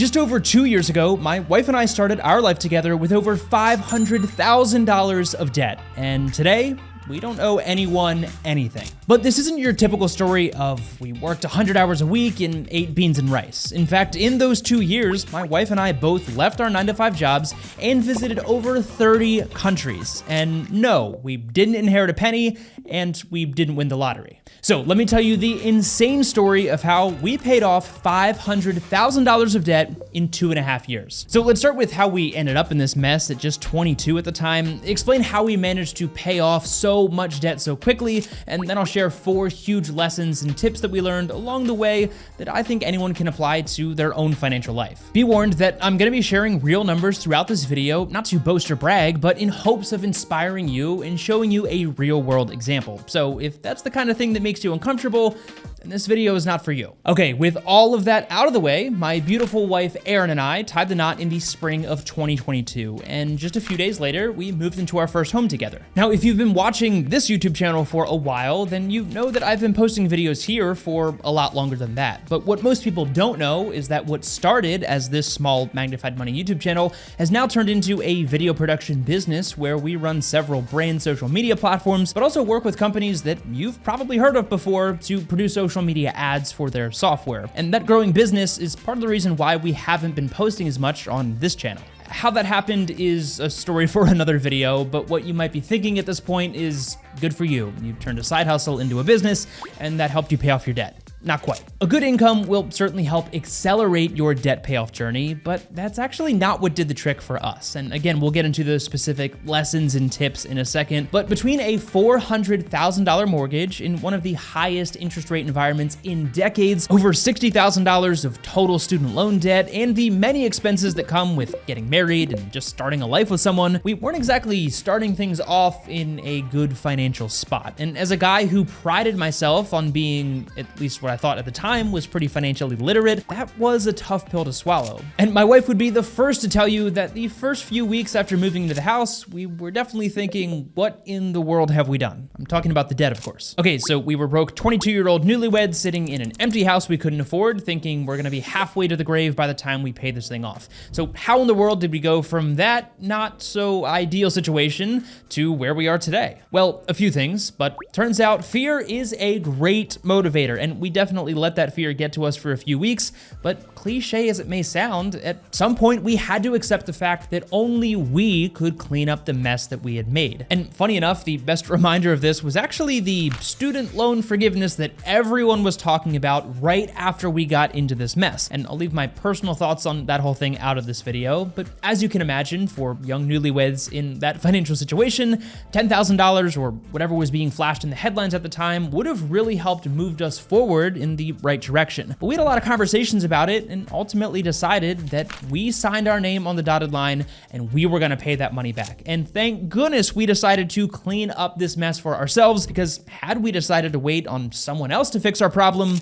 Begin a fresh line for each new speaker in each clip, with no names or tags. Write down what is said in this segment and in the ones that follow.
Just over 2 years ago, my wife and I started our life together with over $500,000 of debt. And today, we don't owe anyone anything. But this isn't your typical story of we worked 100 hours a week and ate beans and rice. In fact, in those 2 years, my wife and I both left our 9-to-5 jobs and visited over 30 countries. And no, we didn't inherit a penny and we didn't win the lottery. So let me tell you the insane story of how we paid off $500,000 of debt in 2.5 years. So let's start with how we ended up in this mess at just 22 at the time, explain how we managed to pay off so much debt so quickly, and then I'll share 4 huge lessons and tips that we learned along the way that I think anyone can apply to their own financial life. Be warned that I'm gonna be sharing real numbers throughout this video, not to boast or brag, but in hopes of inspiring you and showing you a real world example. So if that's the kind of thing that makes you uncomfortable, then this video is not for you. Okay, with all of that out of the way, my beautiful wife Erin and I tied the knot in the spring of 2022, and just a few days later, we moved into our first home together. Now, if you've been watching this YouTube channel for a while, then you know that I've been posting videos here for a lot longer than that. But what most people don't know is that what started as this small Magnified Money YouTube channel has now turned into a video production business where we run several brand social media platforms, but also work with companies that you've probably heard of before to produce social media ads for their software. And that growing business is part of the reason why we haven't been posting as much on this channel. How that happened is a story for another video, but what you might be thinking at this point is good for you. You turned a side hustle into a business, and that helped you pay off your debt. Not quite. A good income will certainly help accelerate your debt payoff journey, but that's actually not what did the trick for us. And again, we'll get into the specific lessons and tips in a second, but between a $400,000 mortgage in one of the highest interest rate environments in decades, over $60,000 of total student loan debt, and the many expenses that come with getting married and just starting a life with someone, we weren't exactly starting things off in a good financial spot. And as a guy who prided myself on being, at least what I thought at the time, was pretty financially literate, that was a tough pill to swallow. And my wife would be the first to tell you that the first few weeks after moving into the house, we were definitely thinking, what in the world have we done? I'm talking about the debt, of course. Okay, so we were broke 22-year-old newlyweds sitting in an empty house we couldn't afford, thinking we're gonna be halfway to the grave by the time we pay this thing off. So how in the world did we go from that not so ideal situation to where we are today? Well, a few things, but turns out fear is a great motivator, and we definitely let that fear get to us for a few weeks, but cliche as it may sound, at some point we had to accept the fact that only we could clean up the mess that we had made. And funny enough, the best reminder of this was actually the student loan forgiveness that everyone was talking about right after we got into this mess. And I'll leave my personal thoughts on that whole thing out of this video, but as you can imagine, for young newlyweds in that financial situation, $10,000 or whatever was being flashed in the headlines at the time would have really helped move us forward in the right direction. But we had a lot of conversations about it and ultimately decided that we signed our name on the dotted line and we were gonna pay that money back. And thank goodness we decided to clean up this mess for ourselves, because had we decided to wait on someone else to fix our problem,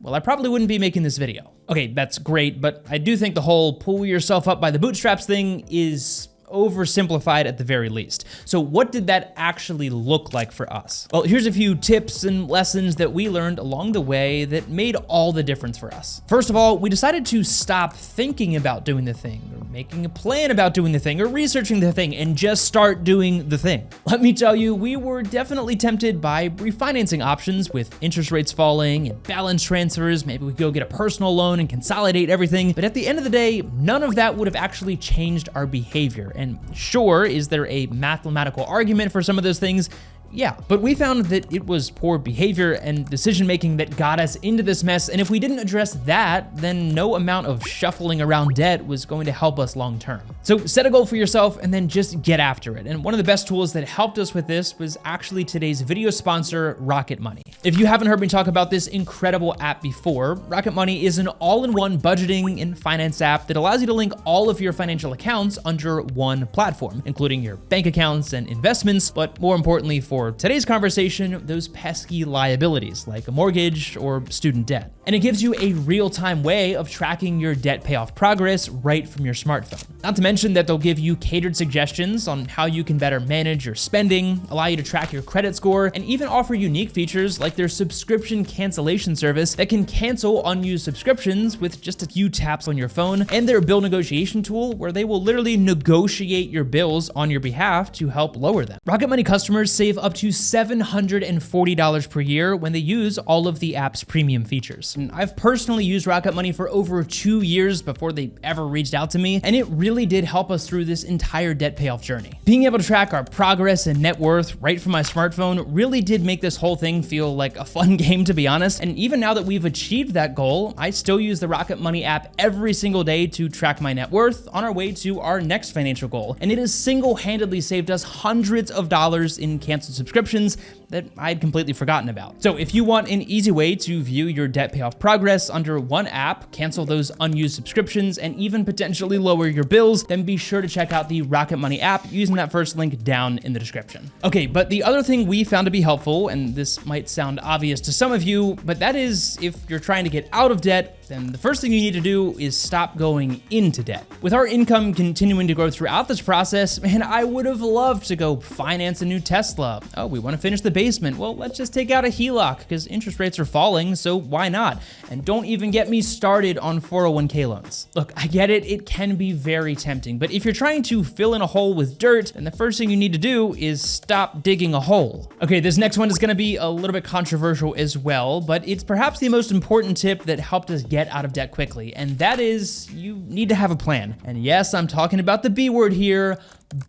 well, I probably wouldn't be making this video. Okay, that's great, but I do think the whole pull yourself up by the bootstraps thing is oversimplified at the very least. So what did that actually look like for us? Well, here's a few tips and lessons that we learned along the way that made all the difference for us. First of all, we decided to stop thinking about doing the thing, or making a plan about doing the thing, or researching the thing, and just start doing the thing. Let me tell you, we were definitely tempted by refinancing options with interest rates falling and balance transfers. Maybe we could go get a personal loan and consolidate everything. But at the end of the day, none of that would have actually changed our behavior. And sure, is there a mathematical argument for some of those things? Yeah, but we found that it was poor behavior and decision-making that got us into this mess, and if we didn't address that, then no amount of shuffling around debt was going to help us long-term. So set a goal for yourself and then just get after it. And one of the best tools that helped us with this was actually today's video sponsor, Rocket Money. If you haven't heard me talk about this incredible app before, Rocket Money is an all-in-one budgeting and finance app that allows you to link all of your financial accounts under one platform, including your bank accounts and investments, but more importantly for today's conversation, those pesky liabilities like a mortgage or student debt. And it gives you a real-time way of tracking your debt payoff progress right from your smartphone. Not to mention mentioned that they'll give you catered suggestions on how you can better manage your spending, allow you to track your credit score, and even offer unique features like their subscription cancellation service that can cancel unused subscriptions with just a few taps on your phone, and their bill negotiation tool where they will literally negotiate your bills on your behalf to help lower them. Rocket Money customers save up to $740 per year when they use all of the app's premium features. And I've personally used Rocket Money for over 2 years before they ever reached out to me, and it really did help us through this entire debt payoff journey. Being able to track our progress and net worth right from my smartphone really did make this whole thing feel like a fun game, to be honest. And even now that we've achieved that goal, I still use the Rocket Money app every single day to track my net worth on our way to our next financial goal. And it has single-handedly saved us hundreds of dollars in canceled subscriptions that I had completely forgotten about. So if you want an easy way to view your debt payoff progress under one app, cancel those unused subscriptions, and even potentially lower your bills, then be sure to check out the Rocket Money app using that first link down in the description. Okay, but the other thing we found to be helpful, and this might sound obvious to some of you, but that is if you're trying to get out of debt, then the first thing you need to do is stop going into debt. With our income continuing to grow throughout this process, man, I would have loved to go finance a new Tesla. Oh, we want to finish the basement. Well, let's just take out a HELOC because interest rates are falling, so why not? And don't even get me started on 401k loans. Look, I get it, it can be very tempting, but if you're trying to fill in a hole with dirt, then the first thing you need to do is stop digging a hole. Okay, this next one is going to be a little bit controversial as well, but it's perhaps the most important tip that helped us get out of debt quickly, and that is you need to have a plan. And yes, I'm talking about the B word here,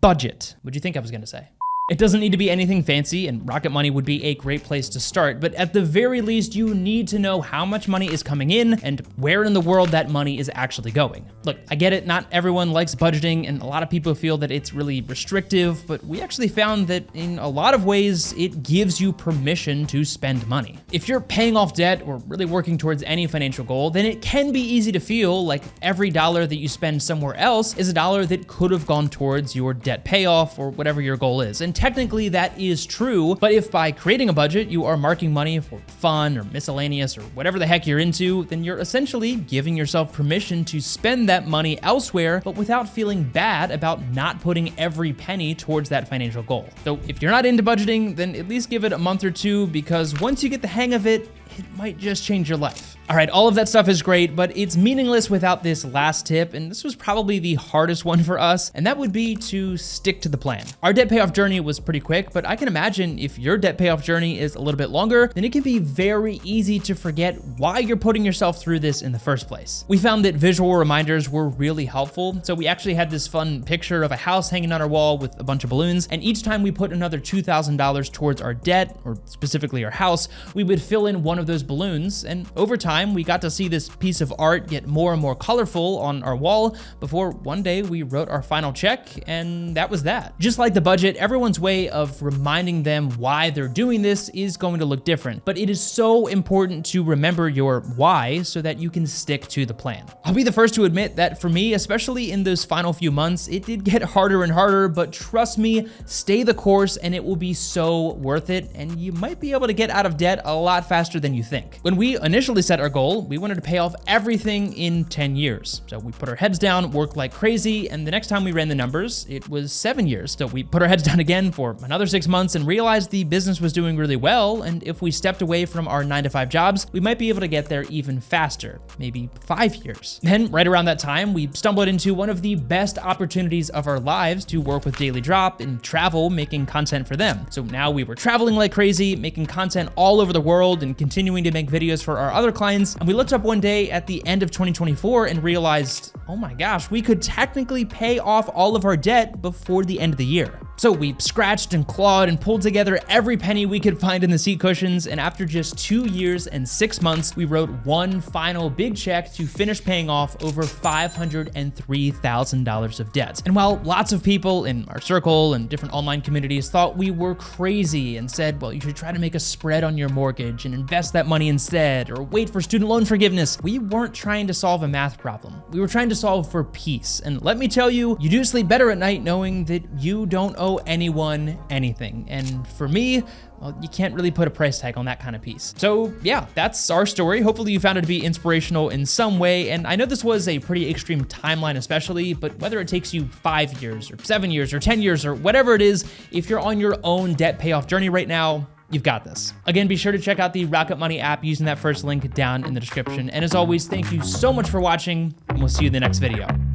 budget. What'd you think I was gonna say? It doesn't need to be anything fancy, and Rocket Money would be a great place to start, but at the very least, you need to know how much money is coming in and where in the world that money is actually going. Look, I get it, not everyone likes budgeting, and a lot of people feel that it's really restrictive, but we actually found that in a lot of ways, it gives you permission to spend money. If you're paying off debt or really working towards any financial goal, then it can be easy to feel like every dollar that you spend somewhere else is a dollar that could have gone towards your debt payoff or whatever your goal is. And technically that is true, but if by creating a budget you are marking money for fun or miscellaneous or whatever the heck you're into, then you're essentially giving yourself permission to spend that money elsewhere, but without feeling bad about not putting every penny towards that financial goal. So if you're not into budgeting, then at least give it a month or two, because once you get the hang of it, it might just change your life. All right, all of that stuff is great, but it's meaningless without this last tip, and this was probably the hardest one for us, and that would be to stick to the plan. Our debt payoff journey was pretty quick, but I can imagine if your debt payoff journey is a little bit longer, then it can be very easy to forget why you're putting yourself through this in the first place. We found that visual reminders were really helpful, so we actually had this fun picture of a house hanging on our wall with a bunch of balloons, and each time we put another $2,000 towards our debt, or specifically our house, we would fill in one of those balloons, and over time, we got to see this piece of art get more and more colorful on our wall before one day we wrote our final check, and that was that. Just like the budget, everyone's way of reminding them why they're doing this is going to look different, but it is so important to remember your why so that you can stick to the plan. I'll be the first to admit that for me, especially in those final few months, it did get harder and harder, but trust me, stay the course and it will be so worth it, and you might be able to get out of debt a lot faster than you think. When we initially set our goal, we wanted to pay off everything in 10 years. So we put our heads down, worked like crazy, and the next time we ran the numbers, it was 7 years. So we put our heads down again for another 6 months and realized the business was doing really well, and if we stepped away from our 9-to-5 jobs, we might be able to get there even faster, maybe 5 years. Then, right around that time, we stumbled into one of the best opportunities of our lives to work with Daily Drop and travel, making content for them. So now we were traveling like crazy, making content all over the world and continuing to make videos for our other clients, and we looked up one day at the end of 2024 and realized, oh my gosh, we could technically pay off all of our debt before the end of the year. So we scratched and clawed and pulled together every penny we could find in the seat cushions, and after just 2 years and 6 months, we wrote one final big check to finish paying off over $503,000 of debt. And while lots of people in our circle and different online communities thought we were crazy and said, well, you should try to make a spread on your mortgage and invest that money instead, or wait for student loan forgiveness, we weren't trying to solve a math problem. We were trying to solve for peace. And let me tell you, you do sleep better at night knowing that you don't owe owe anyone anything. And for me, well, you can't really put a price tag on that kind of piece. So yeah, that's our story. Hopefully you found it to be inspirational in some way. And I know this was a pretty extreme timeline especially, but whether it takes you 5 years or 7 years or 10 years or whatever it is, if you're on your own debt payoff journey right now, you've got this. Again, be sure to check out the Rocket Money app using that first link down in the description. And as always, thank you so much for watching, and we'll see you in the next video.